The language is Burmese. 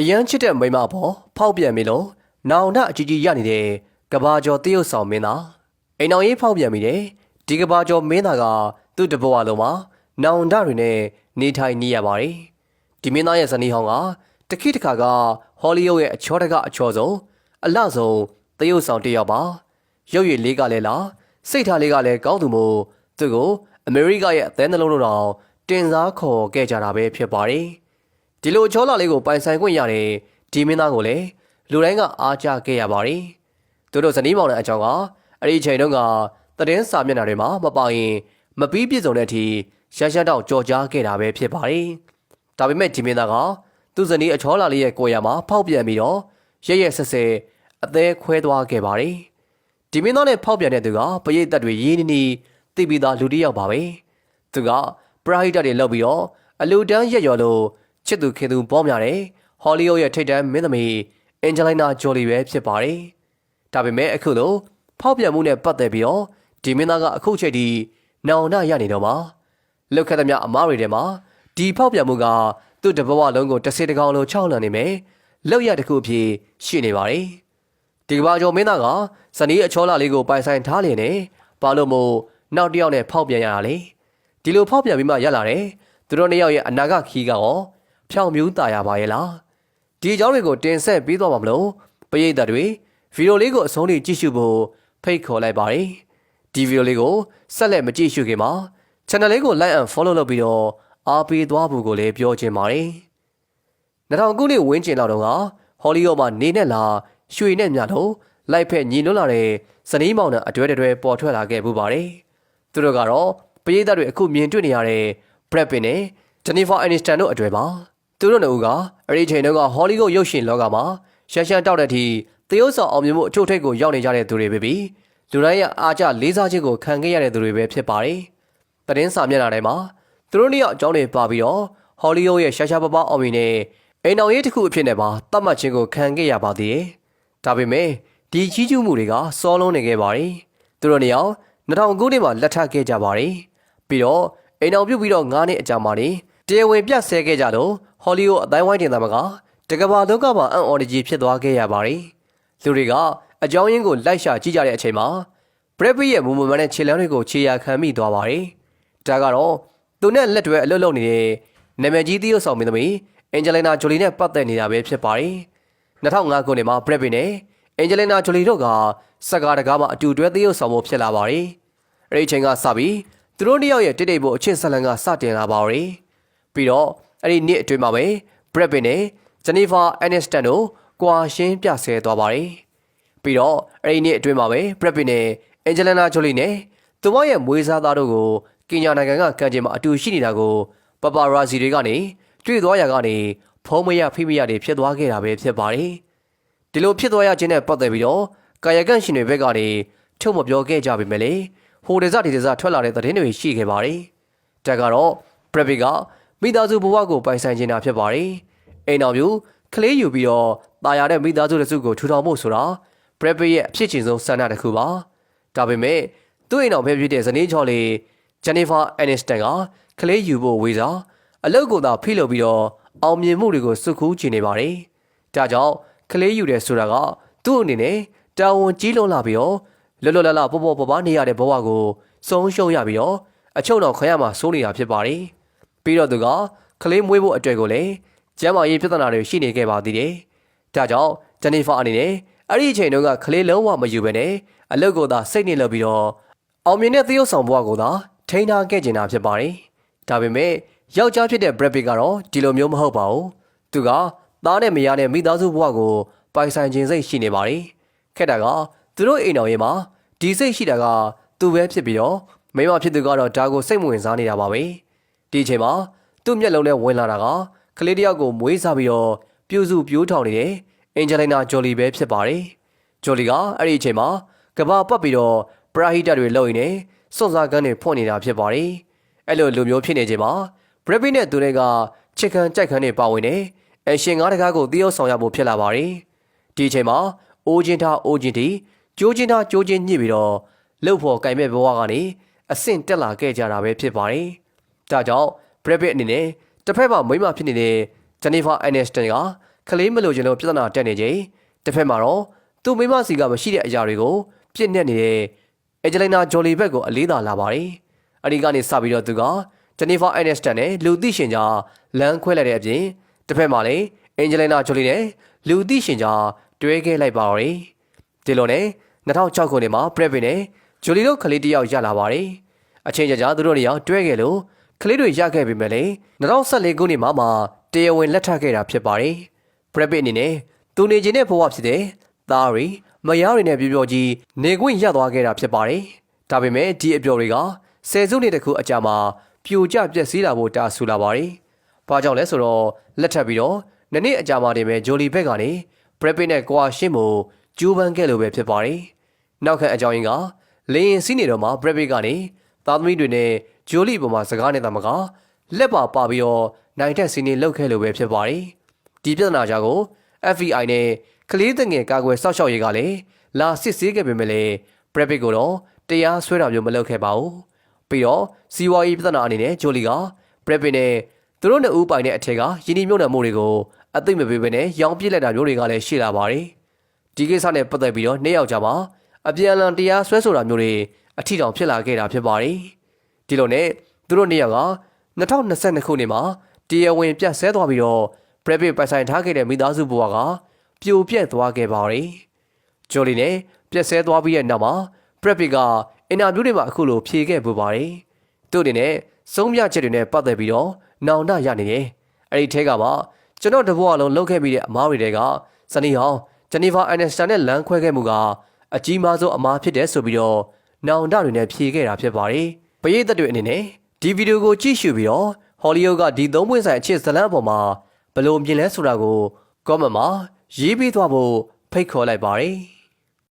အရန်ချစ်တဲ့မိန်းမပေါ်ဖောက်ပြန်ပြီလို့နောင်တအကြီးကြီးရနေတဲ့ကဘာကျော်တရုတ်ဆောင်မင်းသားအိမ်အောင်ရေးဖောက်ပြန်ပြီတဲ့ဒီကဘာကျော်မင်းသားကသူ့တဘဝလုံးမှာနောင်တတွေနဲ့နေထိုင်နေရပါတယ်ဒီမင်းသားရဲ့ဇနီးဟောင်းကတခိတခါကဟောလိဝုဒ်ရဲ့အချောတကအချောဆုံးအလှဆုံးတရုတ်ဆောင်တစ်ယောက်ပါရုပ်ရည်လေးကလည်းလားစိတ်ထားလေးကလည်းကောင်းသူမို့သူ့ကိုအမေရိကရဲ့အသည်းနှလုံးတို့တော်တင်စားခေါ်ခဲ့ကြတာပဲဖြစ်ပါတယ်ဒီလိုချောလာလေးကိုပိုင်ဆိုင်ခွင့်ရတဲ့ဒီမင်းသားကိုလည်းလူတိုင်းကအားကျခဲ့ရပါတယ်သူတို့ဇနီးမောင်နှံအကြောင်းကအဲ့ဒီအချိန်တုန်းကသတင်းစာမျက်နှာတွေမှာမပါရင်မပြီးပြည့်စုံတဲ့အထိရှမ်းရှမ်းတောက်ကြော်ကြားခဲ့တာပဲဖြစ်ပါတယ်ဒါပေမဲ့ဒီမင်းသားကသူ့ဇနီးအချောလာလေးရဲ့ကိုယ်ရမှာဖောက်ပြန်ပြီးတော့ရဲရဲဆက်ဆက်အသေးခွဲသွားခဲ့ပါတယ်ဒီမင်းသားနဲ့ဖောက်ပြန်တဲ့သူကပရိသတ်တွေရင်းနှီးနှီးသိပြီးသားလူတစ်ယောက်ပါပဲသူကပရာဟိတတွေလောက်ပြီးတော့အလူတန်းရက်ရော်လို့ချစ်သူခင်သူပေါများတယ်ဟောလိဝုဒ်ရဲ့ထိပ်တန်းမင်းသမီးအန်ဂျလိုင်းနာဂျိုလီပဲဖြစ်ပါတယ်ဒါပေမဲ့အခုလိုဖောက်ပြန်မှုနဲ့ပတ်သက်ပြီးတော့ဒီမင်းသားကအခုချိန်ထိနောင်တရနေတော့မှာလောက်ခတ်သမျှအမားတွေထဲမှာဒီဖောက်ပြန်မှုကသူ့တဘဝလုံးကိုတစ်စေတကောင်လိုခြောက်လန့်နေမယ်လောက်ရတစ်ခုအဖြစ်ရှိနေပါတယ်ဒီကဘာကျော်မင်းသားကဇနီးအချောလာလေးကိုပိုင်ဆိုင်ထားလျင်နေဘာလို့မို့နောက်တစ်ယောက်နဲ့ဖောက်ပြန်ရတာလဲဒီလိုဖောက်ပြန်ပြီးမှရက်လာတယ်သူတို့နှစ်ယောက်ရဲ့အနာဂတ်ခီးကရောဖြောင်မြူးตายရပါရဲ့လားဒီအကြောင်းတွေကိုတင်ဆက်ပေးသွားပါမလို့ပရိသတ်တွေဗီဒီယိုလေးကိုအဆုံးထိကြည့်ရှုဖို့ဖိတ်ခေါ်လိုက်ပါတယ်ဒီဗီဒီယိုလေးကိုဆက်လက်မကြည့်ရှုခင်မှာ channel လေးကို like and follow လုပ်ပြီးတော့အားပေးသွားဖို့ကိုလည်းပြောချင်ပါတယ်2000ခုနှစ်ဝန်းကျင်လောက်တုန်းကဟောလိဝုဒ်မှာနေနဲ့လာရွှေနဲ့မြလို့လိုက်ဖက်ညီလွန်းလာတဲ့ဇနီးမောင်နှံအတွဲတွဲပေါ်ထွက်လာခဲ့ပူပါတယ်သူတို့ကတော့ပရိသတ်တွေအခုမြင်တွေ့နေရတဲ့ Brad Pitt နဲ့ Jennifer Aniston တို့အတွဲပါသူတို့နှစ်ဦးကအဲ့ဒီချိန်တုန်းကဟောလိဝုဒ်ရုပ်ရှင်လောကမှာရှမ်းရှမ်းတောက်တဲ့အထိသရုပ်ဆောင်အောင်မြင်မှုအချို့ထိပ်ကိုရောက်နေကြတဲ့သူတွေပဲပြီးလူတိုင်းရဲ့အားကျလေးစားခြင်းကိုခံခဲ့ရတဲ့သူတွေပဲဖြစ်ပါတယ်။သတင်းစာမျက်နှာထဲမှာသူတို့နှစ်ယောက်အကြောင်းတွေပါပြီးတော့ဟောလိဝုဒ်ရဲ့ရှာရှာပပအောင်မြင်တဲ့အိမ်တော်ရေးတစ်ခုအဖြစ်နဲ့ပါသတ်မှတ်ခြင်းကိုခံခဲ့ရပါသေးတယ်။ဒါပေမဲ့ဒီကြီးကျူးမှုတွေကစောလုံးနေခဲ့ပါတယ်။သူတို့နှစ်ယောက်2000ခုနှစ်မှာလက်ထပ်ခဲ့ကြပါတယ်။ပြီးတော့အိမ်တော်ပြုတ်ပြီးတော့9နှစ်အကြာမှာတရားဝင်ပြဆဲခဲ့ကြလို့ဟောလိဝုဒ်အတိုင်းဝိုင်းတင်သားမကတကဘာလုံးကမှာအံ့ဩတကြီးဖြစ်သွားခဲ့ရပါတယ်။လူတွေကအကြောင်းရင်းကိုလိုက်ရှာကြည့်ကြတဲ့အချိန်မှာဘရက်ပီရဲ့မူမမှန်တဲ့ခြေလမ်းတွေကိုခြေရာခံမိသွားပါတယ်။ဒါကတော့သူနဲ့လက်တွဲအလုပ်လုပ်နေတဲ့နာမည်ကြီးသရုပ်ဆောင်မင်းသမီးအန်ဂျလိနာဂျိုလီနဲ့ပတ်သက်နေတာပဲဖြစ်ပါတယ်။2005ခုနှစ်မှာဘရက်ပီနဲ့အန်ဂျလိနာဂျိုလီတို့ကစကားတကားမှာအတူတွဲသရုပ်ဆောင်ဖို့ဖြစ်လာပါတယ်။အဲဒီအချိန်ကစပြီးသူတို့နှစ်ယောက်ရဲ့တိတ်တိတ်ဖို့အချင်းဆက်လန်ကစတင်လာပါတယ်။ပြီးတော့အဲ့ဒီနေ့အတွင်းမှာပဲဘရက်ပီနဲ့ဂျနီဖာအန်နစ်စတန်တို့ကွာရှင်းပြဆဲသွားပါတယ်။ပြီးတော့အဲ့ဒီနေ့အတွင်းမှာပဲဘရက်ပီနဲ့အန်ဂျလိနာဂျိုလီနဲ့သူမရဲ့မွေးစားသားတို့ကိုကင်ညာနိုင်ငံကကန်ကျင်မှာအတူရှိနေတာကိုပပရာဇီတွေကနေတွေ့သွားရကနေဖုံးမရဖိမရတွေဖြစ်သွားခဲ့တာပဲဖြစ်ပါတယ်။ဒီလိုဖြစ်သွားရခြင်းနဲ့ပတ်သက်ပြီးတော့ကာယကန့်ရှင်တွေဘက်ကနေထုတ်မပြောခဲ့ကြပေမဲ့လေဟိုဒေဇဒီဒေဇထွက်လာတဲ့သတင်းတွေရှိခဲ့ပါတယ်။ဒါကတော့ဘရက်ပီကမိသားစုဘဝကိုပိုင်ဆိုင်နေတာဖြစ်ပါတယ်။အိမ်တော်မျိုးကလေးယူပြီးတော့ตายရတဲ့မိသားစုတစုကိုထူထောင်ဖို့ဆိုတာဘရက်ပီရဲ့အဖြစ်ချင်းဆုံးဆန္ဒတစ်ခုပါ။ဒါပေမဲ့သူ့အိမ်တော်ဖက်ဖြစ်တဲ့ဇနီးချော်လေးဂျန်နီဖာအန်နစ်စတန်ကကလေးယူဖို့ဝေစားအလုပ်ကိုသာဖိလုပ်ပြီးတော့အောင်မြင်မှုတွေကိုစုခူးချင်နေပါတယ်။ဒါကြောင့်ကလေးယူတယ်ဆိုတာကသူ့အနေနဲ့တာဝန်ကြီးလွန်းလာပြီးတော့လွတ်လွတ်လပ်လပ်ပေါ်ပေါ်ပပနေရတဲ့ဘဝကိုဆုံးရှုံးရပြီးတော့အချုပ်တော်ခွဲရမှာစိုးနေတာဖြစ်ပါတယ်။ပြီးတော့သူကကလေးမွေးဖို့အတွက်ကိုလည်းကျမ်းမာရေးပြဿနာတွေရှိနေခဲ့ပါသေးတယ်။ဒါကြောင့်ဂျန်နီဖာအနေနဲ့အဲ့ဒီအချိန်တုန်းကကလေးလုံးဝမယူဘဲနဲ့အလုပ်ကိုသာစိတ်နဲ့လုပ်ပြီးတော့အောင်မြင်တဲ့သရုပ်ဆောင်ဘဝကိုသာထိန်းထားခဲ့ကျင်တာဖြစ်ပါတယ်။ဒါပေမဲ့ယောက်ျားဖြစ်တဲ့ဘရက်ပီကတော့ဒီလိုမျိုးမဟုတ်ပါဘူး။သူကသားနဲ့မယားနဲ့မိသားစုဘဝကိုပိုင်ဆိုင်ခြင်းစိတ်ရှိနေပါတယ်။ခက်တာကသူတို့အိမ်တော်ရေးမှာဒီစိတ်ရှိတာကသူပဲဖြစ်ပြီးတော့မိမဖြစ်သူကတော့ဒါကိုစိတ်မဝင်စားနေတာပါပဲ။ဒီအချိန်မှာသူ့မျက်လုံးနဲ့ဝင်လာတာကကလေးတယောက်ကိုမွေးစားပြီးတော့ပြူစုပြိုးထောင်နေတဲ့အန်ဂျလိနာဂျိုလီပဲဖြစ်ပါတယ်။ဂျိုလီကအဲ့ဒီအချိန်မှာကဘာပတ်ပြီးတော့ပရာဟိတတွေလုပ်ရင်းနဲ့စွန့်စားကန်းတွေဖွင့်နေတာဖြစ်ပါတယ်။အဲ့လိုလူမျိုးဖြစ်နေချိန်မှာဘရက်ပီနဲ့သူတွေကချစ်ခံကြိုက်ခံတွေပါဝင်နေအရှင်ငါးတကားကိုတရုပ်ဆောင်ရဖို့ဖြစ်လာပါတယ်။ဒီအချိန်မှာအိုးချင်းထားအိုးချင်းတီကျိုးချင်းထားကျိုးချင်းညှစ်ပြီးတော့လှုပ်ဖို့ကင်မဲ့ဘဝကနေအဆင့်တက်လာခဲ့ကြတာပဲဖြစ်ပါတယ်။ဒါကြောင့်ဘရက်ပီအနေနဲ့တစ်ဖက်မှာမိမဖြစ်နေတဲ့ဂျန်နီဖာအန်နစ်စတန်က ခလေးမလို့ကျွန်တော်ပြဿနာတက်နေချိန်တစ်ဖက်မှာတော့သူ့မိမစီကမရှိတဲ့အရာတွေကိုပြစ်နေနေတဲ့အန်ဂျလိနာဂျိုလီဘက်ကိုအလေးသာလာပါတယ်။အဲဒီကနေစပြီးတော့သူကဂျနီဖာအန်နက်စတန်နဲ့လူသိရှင်ကြားလမ်းခွဲလိုက်တဲ့အပြင်တစ်ဖက်မှာလည်းအန်ဂျလိနာဂျိုလီနဲ့လူသိရှင်ကြားတွဲခဲ့လိုက်ပါတော့တယ်။ဒီလိုနဲ့2006ခုနှစ်မှာပရက်ဗင်နဲ့ဂျိုလီတို့ကလေးတယောက်ရလာပါတယ်။အချိန်ကြာသူတို့နေရာတွဲခဲ့လို့ကလေးတွေရခဲ့ပေမဲ့လည်း2014ခုနှစ်မှာတရားဝင်လက်ထပ်ခဲ့တာဖြစ်ပါတယ်။ပရက်ဗင်အနေနဲ့သူနေခြင်းတဲ့ဘဝဖြစ်တဲ့သားရီမယားတွေနဲ့ပြောကြီးနေခွင့်ရသွားခဲ့တာဖြစ်ပါတယ်။ဒါပေမဲ့ဒီအပြော်တွေကဆယ်စုနှစ်တခုအကြာမှာပြိုကျပျက်စီးလာဖို့တာဆူလာပါတယ်။ဘာကြောင့်လဲဆိုတော့လက်ထပ်ပြီးတော့နှစ်အကြာမှာတင်ပဲဂျိုလီဘက်ကနေပရက်ဗင်နဲ့ကွာရှင်းမှုကျူးပန်းခဲ့လို့ပဲဖြစ်ပါတယ်။နောက်ခံအကြောင်းရင်းကလေရင်စီးနေတော့မှပရက်ဗင်ကနေသားသမီးတွေနဲ့ဂျိုလီပေါ်မှာစကားနေတာမကလက်ပါပြီးတော့နိုင်တဲ့စီးနေလောက်ခဲ့လို့ပဲဖြစ်ပါတယ်။ဒီပြဿနာကြောင့်ကို FBI နဲ့ကလေးတငယ်ကာကွယ်စောင့်ရှောက်ရေးကလည်းလာစစ်ဆေးခဲ့ပေမဲ့လည်းပရက်ဗစ်ကိုတော့တရားစွဲတာမျိုးမလုပ်ခဲ့ပါဘူး။ပြီးတော့စီဝါရေးပြဿနာအနေနဲ့ဂျိုလီကပရက်ဗစ်နဲ့သူတို့နှစ်ဦးပိုင်တဲ့အထက်ကယင်းဒီမြုံနယ်မှုတွေကိုအသိမပေးဘဲနဲ့ရောင်းပြစ်လိုက်တာမျိုးတွေကလည်းရှိလာပါတယ်။ဒီကိစ္စနဲ့ပတ်သက်ပြီးတော့နှစ်ယောက်ကြားမှာအပြန်အလှန်တရားစွဲဆိုတာမျိုးတွေအထီတောင်ဖြစ်လာခဲ့တာဖြစ်ပါတယ်။ဒီလိုနဲ့သူတို့နှစ်ယောက်က2022ခုနှစ်မှာတရားဝင်ပြတ်ဆဲသွားပြီးတော့ပရက်ဗစ်ပိုင်ဆိုင်ထားခဲ့တဲ့မိသားစုဘဝကပြိုပြက်သွားခဲ့ပါတယ်။ဂျိုလီနဲ့ပြက်ဆဲသွားပြီးတဲ့နောက်မှာပရက်ဗစ်ကအင်တာဗျူးတွေမှာအခုလိုဖြေခဲ့ပူပါတယ်။သူ့အနေနဲ့စုံပြချက်တွေနဲ့ပတ်သက်ပြီးတော့နောင်တရနေတယ်။အဲ့ဒီထဲကမှကျွန်တော်တဘွားလုံးလုပ်ခဲ့ပြီးတဲ့အမားတွေကစနီဟောင်းဂျနီဖာအန်နက်စတန်နဲ့လမ်းခွဲခဲ့မှုကအကြီးမားဆုံးအမားဖြစ်တယ်ဆိုပြီးတော့နောင်တတွေနဲ့ဖြေခဲ့တာဖြစ်ပါတယ်။ပရိသတ်တွေအနေနဲ့ဒီဗီဒီယိုကိုကြည့်ရှုပြီးတော့ဟောလီဝုဒ်ကဒီသုံးပွင့်ဆိုင်အခြေဇလန်းအပေါ်မှာဘယ်လိုမြင်လဲဆိုတာကိုကောမန့်မှာရေးပေးသွားဖို့ဖိတ်ခေါ်လိုက်ပါတယ်။